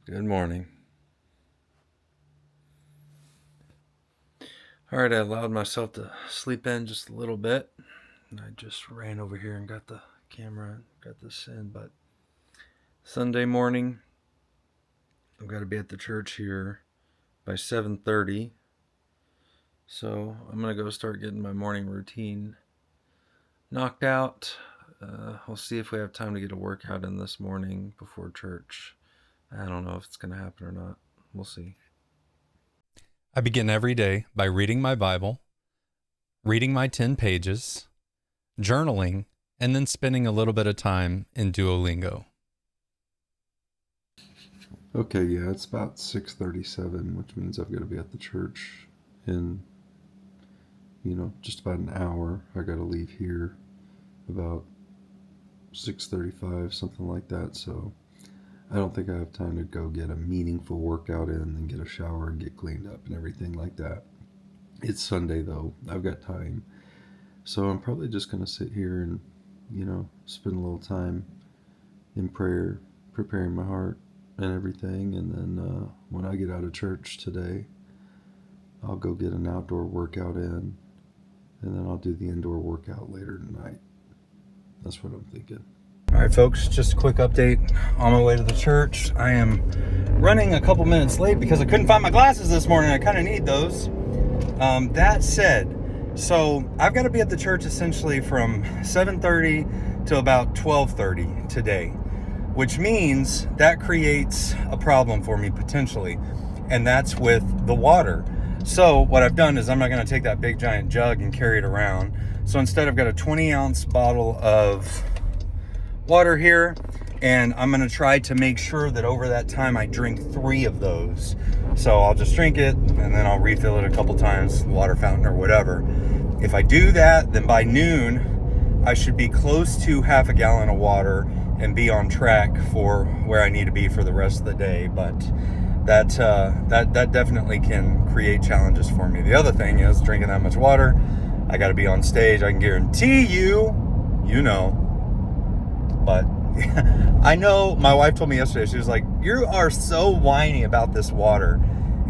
Good morning. All right, I allowed myself to sleep in just a little bit. I just ran over here and got the camera and got this in. But Sunday morning, I've got to be at the church here by 7:30. So I'm going to go start getting my morning routine knocked out. We'll see if we have time to get a workout in this morning before church. I don't know if it's going to happen or not. We'll see. I begin every day by reading my Bible, reading my 10 pages, journaling, and then spending a little bit of time in Duolingo. Okay, yeah, it's about 6:37, which means I've got to be at the church in, just about an hour. I got to leave here about 6:35, something like that, so I don't think I have time to go get a meaningful workout in and get a shower and get cleaned up and everything like that. It's Sunday, though. I've got time. So I'm probably just going to sit here and, spend a little time in prayer, preparing my heart and everything. And then when I get out of church today, I'll go get an outdoor workout in, and then I'll do the indoor workout later tonight. That's what I'm thinking. All right, folks, just a quick update on my way to the church. I am running a couple minutes late because I couldn't find my glasses this morning. I kind of need those. That said, so I've got to be at the church essentially from 7:30 to about 12:30 today, which means that creates a problem for me potentially, and that's with the water. So what I've done is I'm not going to take that big giant jug and carry it around. So instead I've got a 20-ounce bottle of water here, and I'm going to try to make sure that over that time I drink 3 of those. So I'll just drink it and then I'll refill it a couple times, water fountain or whatever. If I do that, then by noon I should be close to half a gallon of water and be on track for where I need to be for the rest of the day. But that definitely can create challenges for me. The other thing is drinking that much water, I got to be on stage. I can guarantee you know. But I know my wife told me yesterday, she was like, you are so whiny about this water.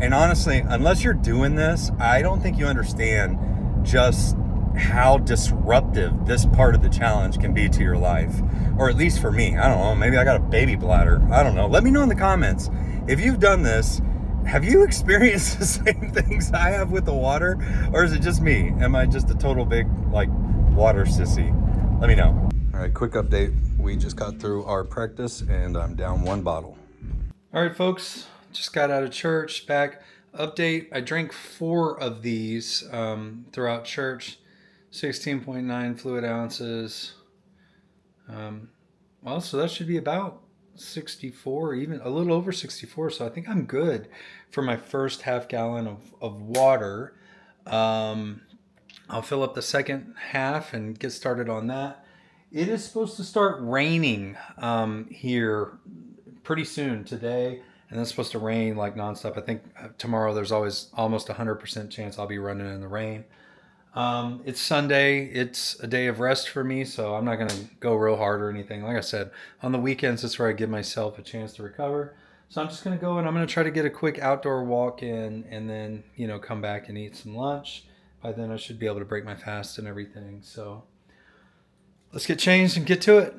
And honestly, unless you're doing this, I don't think you understand just how disruptive this part of the challenge can be to your life. Or at least for me. I don't know. Maybe I got a baby bladder. I don't know. Let me know in the comments. If you've done this, have you experienced the same things I have with the water? Or is it just me? Am I just a total big, water sissy? Let me know. All right, quick update. We just got through our practice and I'm down 1 bottle. All right, folks, just got out of church, back. Update, I drank 4 of these throughout church, 16.9 fluid ounces. So that should be about 64, even a little over 64. So I think I'm good for my first half gallon of water. I'll fill up the second half and get started on that. It is supposed to start raining here pretty soon today, and it's supposed to rain like nonstop. I think tomorrow there's always almost 100% chance I'll be running in the rain. It's Sunday. It's a day of rest for me, so I'm not going to go real hard or anything. Like I said, on the weekends, that's where I give myself a chance to recover. So I'm just going to go and I'm going to try to get a quick outdoor walk in and then, come back and eat some lunch. By then I should be able to break my fast and everything. So let's get changed and get to it.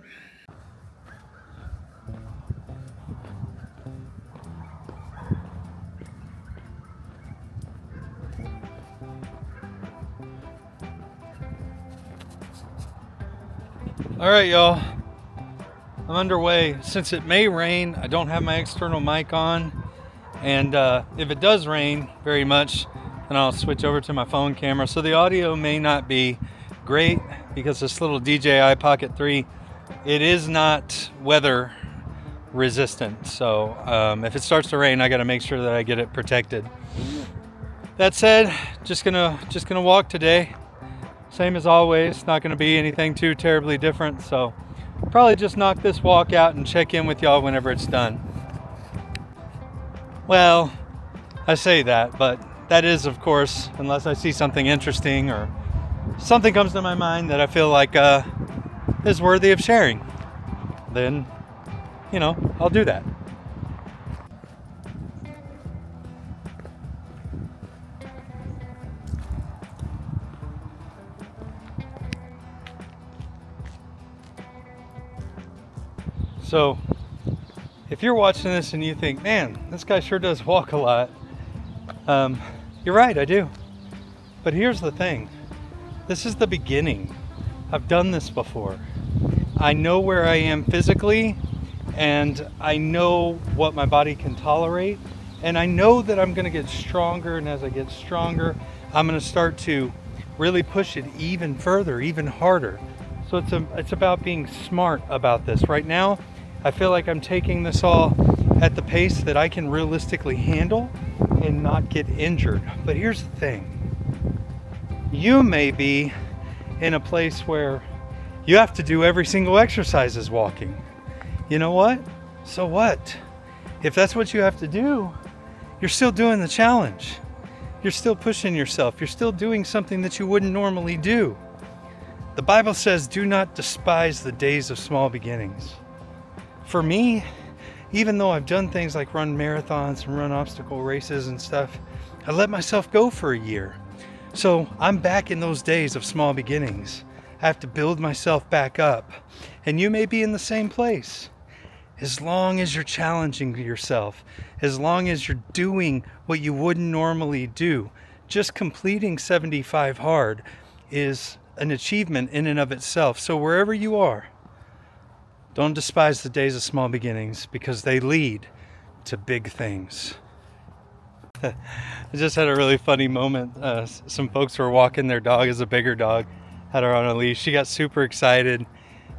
All right, y'all. I'm underway. Since it may rain, I don't have my external mic on. And if it does rain very much, then I'll switch over to my phone camera. So the audio may not be great because this little DJI Pocket 3, it is not weather resistant. So if it starts to rain, I got to make sure that I get it protected. That said, just gonna walk today. Same as always, not gonna be anything too terribly different. So probably just knock this walk out and check in with y'all whenever it's done. Well, I say that, but that is, of course, unless I see something interesting or something comes to my mind that I feel like is worthy of sharing, then, I'll do that. So if you're watching this and you think, man, this guy sure does walk a lot, you're right, I do. But here's the thing. This is the beginning. I've done this before. I know where I am physically, and I know what my body can tolerate, and I know that I'm going to get stronger, and as I get stronger, I'm going to start to really push it even further, even harder. So it's about being smart about this. Right now, I feel like I'm taking this all at the pace that I can realistically handle and not get injured. But here's the thing. You may be in a place where you have to do every single exercise as walking. You know what? So what? If that's what you have to do, you're still doing the challenge. You're still pushing yourself. You're still doing something that you wouldn't normally do. The Bible says, do not despise the days of small beginnings. For me, even though I've done things like run marathons and run obstacle races and stuff, I let myself go for a year. So I'm back in those days of small beginnings. I have to build myself back up. And you may be in the same place. As long as you're challenging yourself, as long as you're doing what you wouldn't normally do, just completing 75 hard is an achievement in and of itself. So wherever you are, don't despise the days of small beginnings, because they lead to big things. I just had a really funny moment. Some folks were walking their dog as a bigger dog, had her on a leash. She got super excited,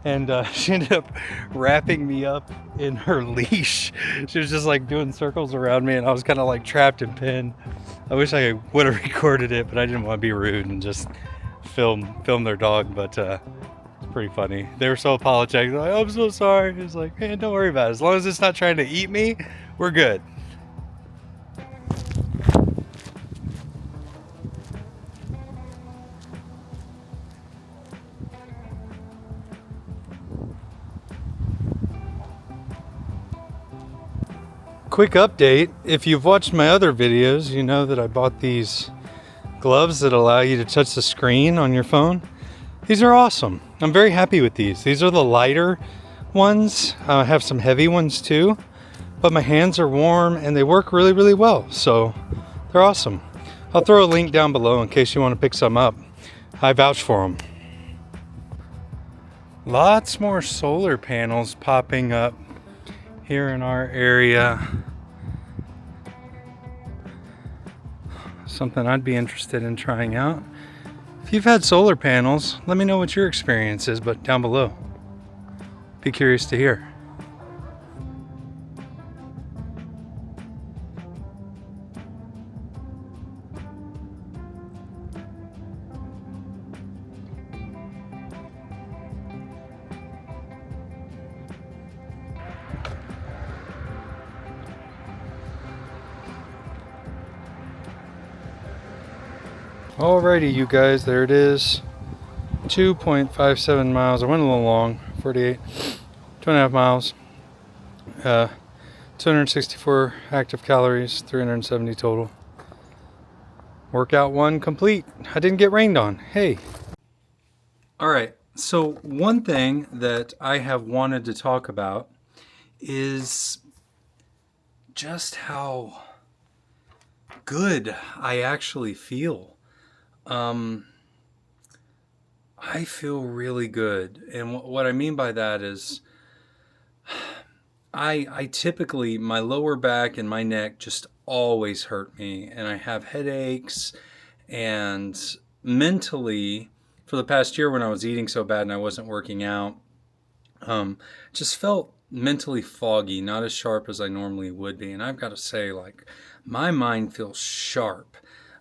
and she ended up wrapping me up in her leash. She was just like doing circles around me, and I was kind of like trapped and pinned. I wish I would have recorded it, but I didn't want to be rude and just film their dog. But it's pretty funny. They were so apologetic. They're like, I'm so sorry. It's like, man, don't worry about it. As long as it's not trying to eat me, we're good. Quick update. If you've watched my other videos, you know that I bought these gloves that allow you to touch the screen on your phone. These are awesome. I'm very happy with these. These are the lighter ones. I have some heavy ones too, but my hands are warm and they work really, really well. So they're awesome. I'll throw a link down below in case you want to pick some up. I vouch for them. Lots more solar panels popping up here in our area. Something I'd be interested in trying out. If you've had solar panels, let me know what your experience is, but down below. Be curious to hear. Alrighty, you guys, there it is. 2.57 miles. I went a little long, 48, 2.5 miles. 264 active calories, 370 total. Workout 1 complete. I didn't get rained on. Hey. Alright, so one thing that I have wanted to talk about is just how good I actually feel. I feel really good. And what I mean by that is I typically, my lower back and my neck just always hurt me. And I have headaches, and mentally, for the past year when I was eating so bad and I wasn't working out, just felt mentally foggy, not as sharp as I normally would be. And I've got to say, like, my mind feels sharp.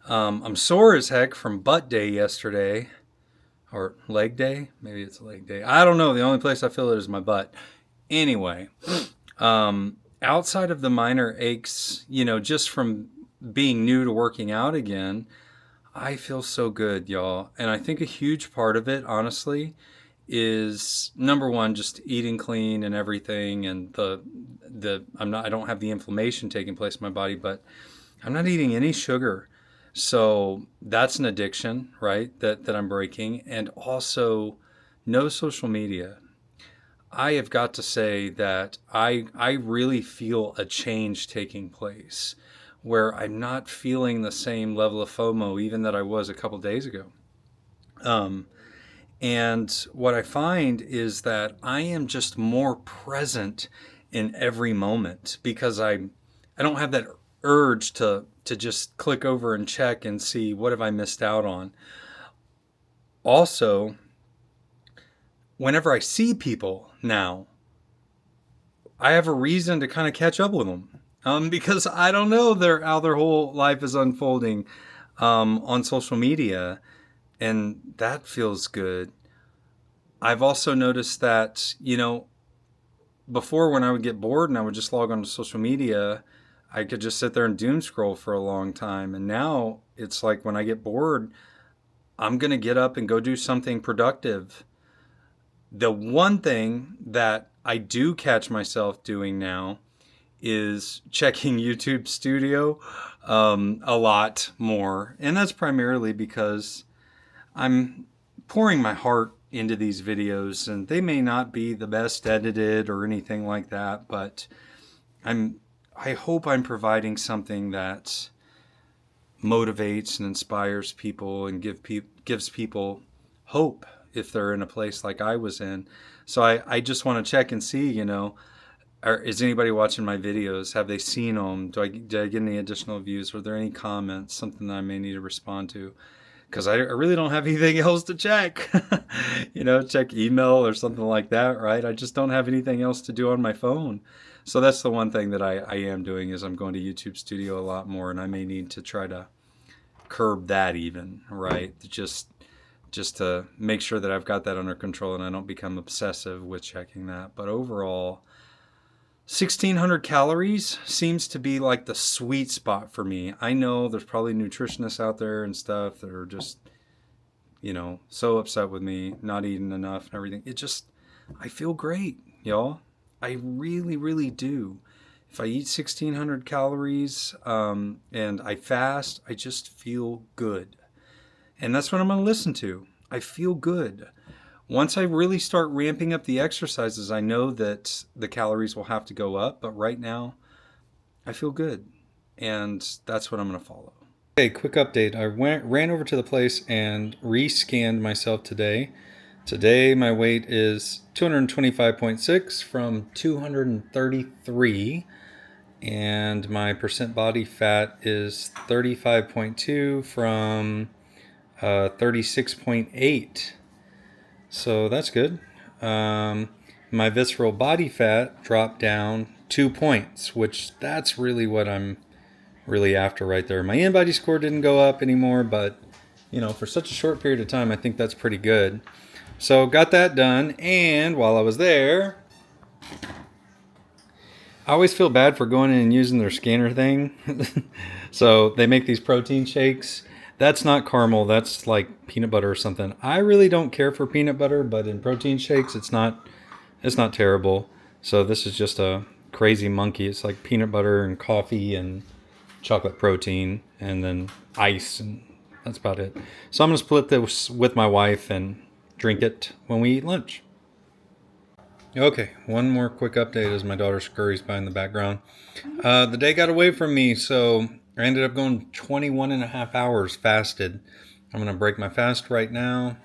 I'm sore as heck from butt day yesterday, or leg day. Maybe it's leg day. I don't know. The only place I feel it is my butt. Anyway, outside of the minor aches, just from being new to working out again, I feel so good, y'all. And I think a huge part of it, honestly, is number one, just eating clean and everything. And I don't have the inflammation taking place in my body, but I'm not eating any sugar. So that's an addiction, right? That I'm breaking. And also no social media. I have got to say that I really feel a change taking place where I'm not feeling the same level of FOMO even that I was a couple days ago. Um, and what I find is that I am just more present in every moment because I don't have that urge to just click over and check and see what have I missed out on. Also, whenever I see people now, I have a reason to kind of catch up with them because I don't know how their whole life is unfolding on social media, and that feels good. I've also noticed that, before when I would get bored and I would just log on to social media, I could just sit there and doom scroll for a long time. And now it's like when I get bored, I'm going to get up and go do something productive. The one thing that I do catch myself doing now is checking YouTube Studio a lot more. And that's primarily because I'm pouring my heart into these videos, and they may not be the best edited or anything like that, but I hope I'm providing something that motivates and inspires people and gives people hope if they're in a place like I was in. So I just want to check and see, is anybody watching my videos? Have they seen them? Did I get any additional views? Were there any comments? Something that I may need to respond to? Because I really don't have anything else to check. Check email or something like that, right? I just don't have anything else to do on my phone. So that's the one thing that I am doing is I'm going to YouTube Studio a lot more, and I may need to try to curb that even, right? Just to make sure that I've got that under control and I don't become obsessive with checking that. But overall, 1,600 calories seems to be like the sweet spot for me. I know there's probably nutritionists out there and stuff that are just, so upset with me not eating enough and everything. I feel great, y'all. I really, really do. If I eat 1,600 calories and I fast, I just feel good. And that's what I'm going to listen to. I feel good. Once I really start ramping up the exercises, I know that the calories will have to go up. But right now, I feel good. And that's what I'm going to follow. Okay, quick update. I ran over to the place and re-scanned myself today. Today, my weight is 225.6 from 233. And my percent body fat is 35.2 from 36.8. So that's good. My visceral body fat dropped down 2 points, which that's really what I'm really after right there. My in-body score didn't go up anymore, but for such a short period of time, I think that's pretty good. So got that done, and while I was there, I always feel bad for going in and using their scanner thing. So they make these protein shakes. That's not caramel. That's like peanut butter or something. I really don't care for peanut butter, but in protein shakes, it's not terrible. So this is just a crazy monkey. It's like peanut butter and coffee and chocolate protein and then ice, and that's about it. So I'm going to split this with my wife and drink it when we eat lunch. Okay, one more quick update as my daughter scurries by in the background. The day got away from me, so I ended up going 21 and a half hours fasted. I'm going to break my fast right now,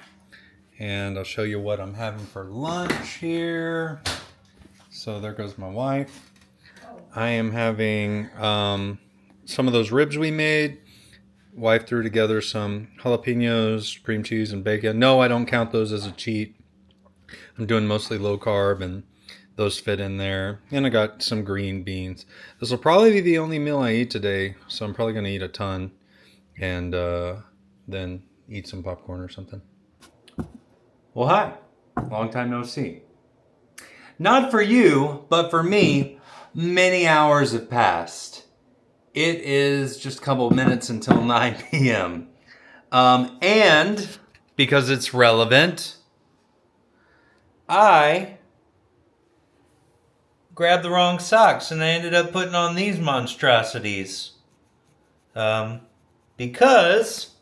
and I'll show you what I'm having for lunch here. So there goes my wife. I am having some of those ribs we made. Wife threw together some jalapenos, cream cheese, and bacon. No, I don't count those as a cheat. I'm doing mostly low carb, and those fit in there. And I got some green beans. This will probably be the only meal I eat today, so I'm probably going to eat a ton and then eat some popcorn or something. Well, hi. Long time no see. Not for you, but for me, many hours have passed. It is just a couple of minutes until 9 p.m. And because it's relevant, I grabbed the wrong socks and I ended up putting on these monstrosities. Because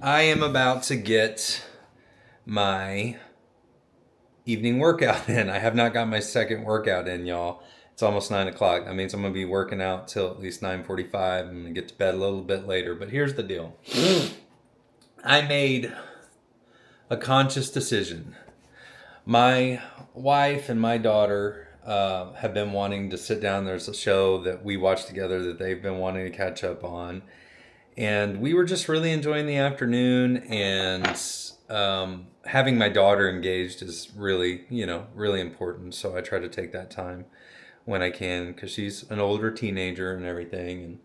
I am about to get my evening workout in. I have not got my second workout in, y'all. It's almost 9 o'clock. That means I'm going to be working out till at least 9:45. I'm going to get to bed a little bit later. But here's the deal. I made a conscious decision. My wife and my daughter have been wanting to sit down. There's a show that we watch together that they've been wanting to catch up on. And we were just really enjoying the afternoon, and having my daughter engaged is really, really important. So I try to take that time when I can, because she's an older teenager and everything. And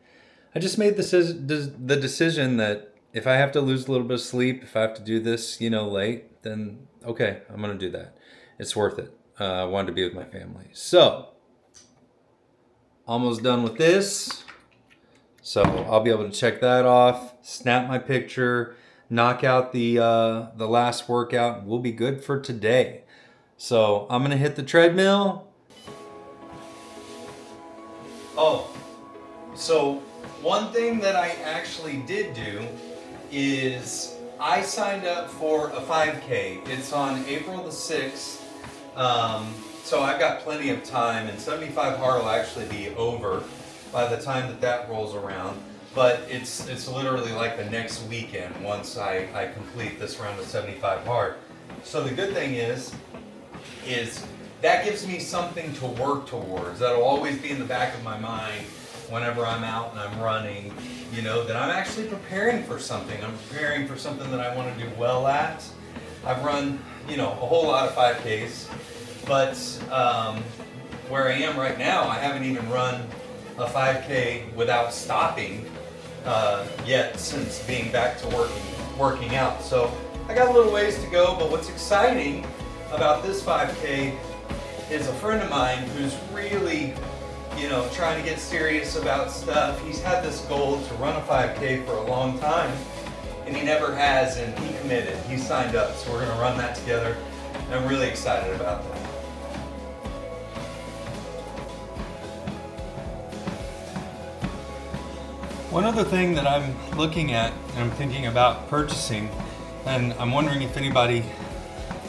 I just made the decision that if I have to lose a little bit of sleep, if I have to do this, late, then okay, I'm going to do that. It's worth it. I wanted to be with my family. So, almost done with this. So I'll be able to check that off, snap my picture, knock out the last workout, and we'll be good for today. So I'm going to hit the treadmill. Oh, so one thing that I actually did do is I signed up for a 5K. It's on April the 6th. So I've got plenty of time, and 75 hard will actually be over by the time that rolls around. But it's literally like the next weekend once I complete this round of 75 hard. So the good thing is that gives me something to work towards. That'll always be in the back of my mind whenever I'm out and I'm running, that I'm actually preparing for something. I'm preparing for something that I want to do well at. I've run, a whole lot of 5Ks, but where I am right now, I haven't even run a 5K without stopping yet since being back to working out. So I got a little ways to go, but what's exciting about this 5K is a friend of mine who's really, trying to get serious about stuff. He's had this goal to run a 5K for a long time, and he never has, and he committed. He signed up, so we're going to run that together, and I'm really excited about that. One other thing that I'm looking at and I'm thinking about purchasing, and I'm wondering if anybody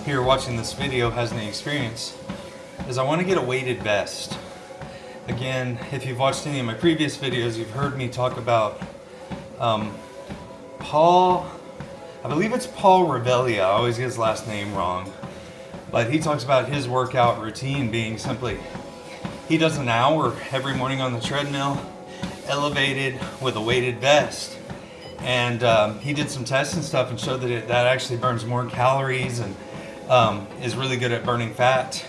here watching this video has any experience, is I want to get a weighted vest. Again, if you've watched any of my previous videos, you've heard me talk about Paul, I believe it's Paul Revelia, I always get his last name wrong, but he talks about his workout routine being simply, he does an hour every morning on the treadmill, elevated with a weighted vest. And he did some tests and stuff and showed that that actually burns more calories and is really good at burning fat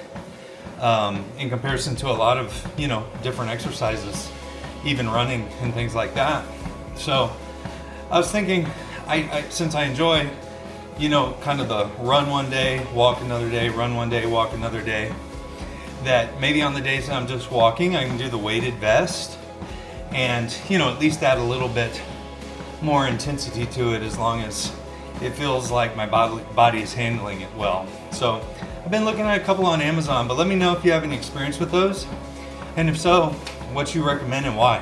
in comparison to a lot of, different exercises, even running and things like that. So I was thinking, I since I enjoy, kind of the run one day, walk another day, run one day, walk another day, that maybe on the days that I'm just walking, I can do the weighted vest and, at least add a little bit more intensity to it as long as it feels like my body is handling it well. So I've been looking at a couple on Amazon, but let me know if you have any experience with those. And if so, what you recommend and why.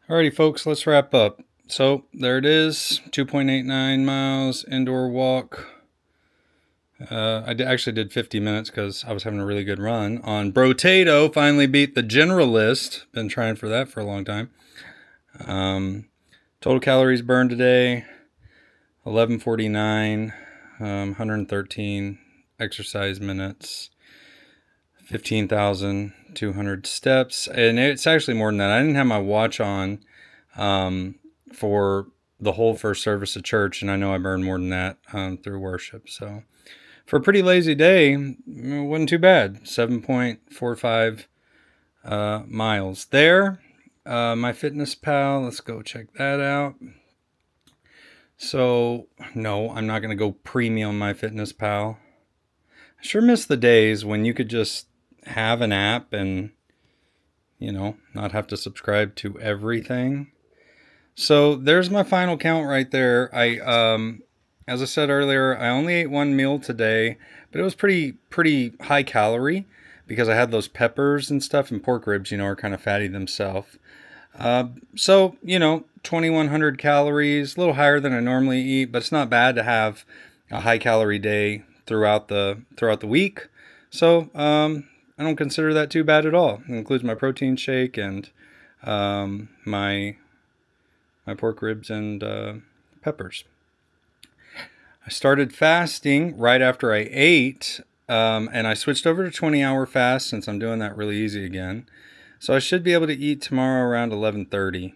Alrighty folks, let's wrap up. So there it is, 2.89 miles indoor walk. I actually did 50 minutes because I was having a really good run on Brotato. Finally beat the generalist. Been trying for that for a long time. Total calories burned today, 1149, 113 exercise minutes, 15,200 steps. And it's actually more than that. I didn't have my watch on for the whole first service of church, and I know I burned more than that through worship. So for a pretty lazy day, it wasn't too bad. 7.45 miles there. My Fitness Pal, let's go check that out. So no, I'm not going to go premium My Fitness Pal. I sure miss the days when you could just have an app and, not have to subscribe to everything. So there's my final count right there. As I said earlier, I only ate one meal today, but it was pretty high calorie because I had those peppers and stuff, and pork ribs, are kind of fatty themselves. So, 2,100 calories, a little higher than I normally eat, but it's not bad to have a high calorie day throughout the week. So, I don't consider that too bad at all. It includes my protein shake and my pork ribs and peppers. I started fasting right after I ate, and I switched over to 20-hour fast since I'm doing that really easy again. So I should be able to eat tomorrow around 11:30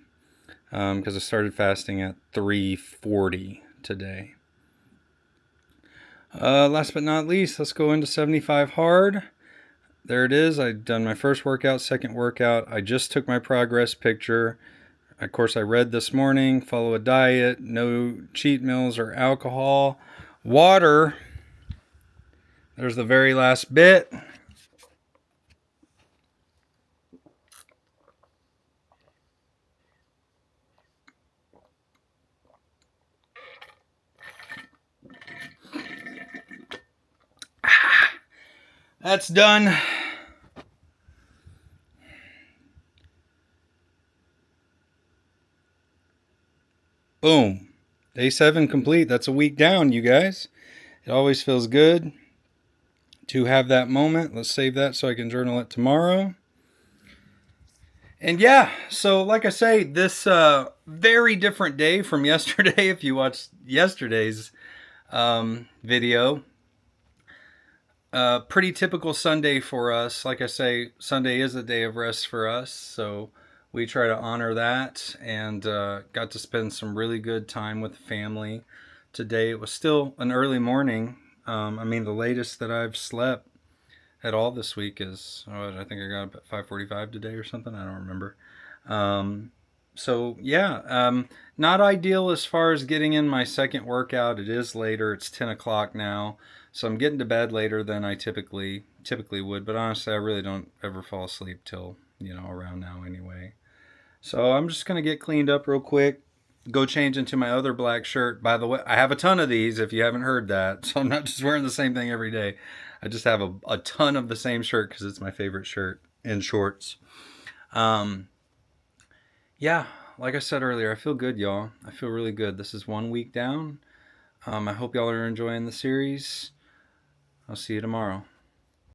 because I started fasting at 3:40 today. Last but not least, let's go into 75 hard. There it is. I've done my first workout, second workout. I just took my progress picture. Of course, I read this morning, follow a diet, no cheat meals or alcohol, water. There's the very last bit. That's done. Boom. Day 7 complete. That's a week down, you guys. It always feels good to have that moment. Let's save that so I can journal it tomorrow. And yeah, so like I say, this very different day from yesterday. If you watched yesterday's video, pretty typical Sunday for us. Like I say, Sunday is a day of rest for us, so we try to honor that, and got to spend some really good time with the family today. It was still an early morning. The latest that I've slept at all this week is, I think I got up at 5:45 today or something. I don't remember. So yeah, not ideal as far as getting in my second workout. It is later. It's 10 o'clock now. So I'm getting to bed later than I typically would. But honestly, I really don't ever fall asleep till, around now anyway. So I'm just going to get cleaned up real quick. Go change into my other black shirt. By the way, I have a ton of these if you haven't heard that. So I'm not just wearing the same thing every day. I just have a ton of the same shirt because it's my favorite shirt and shorts. Yeah, like I said earlier, I feel good, y'all. I feel really good. This is 1 week down. I hope y'all are enjoying the series. I'll see you tomorrow.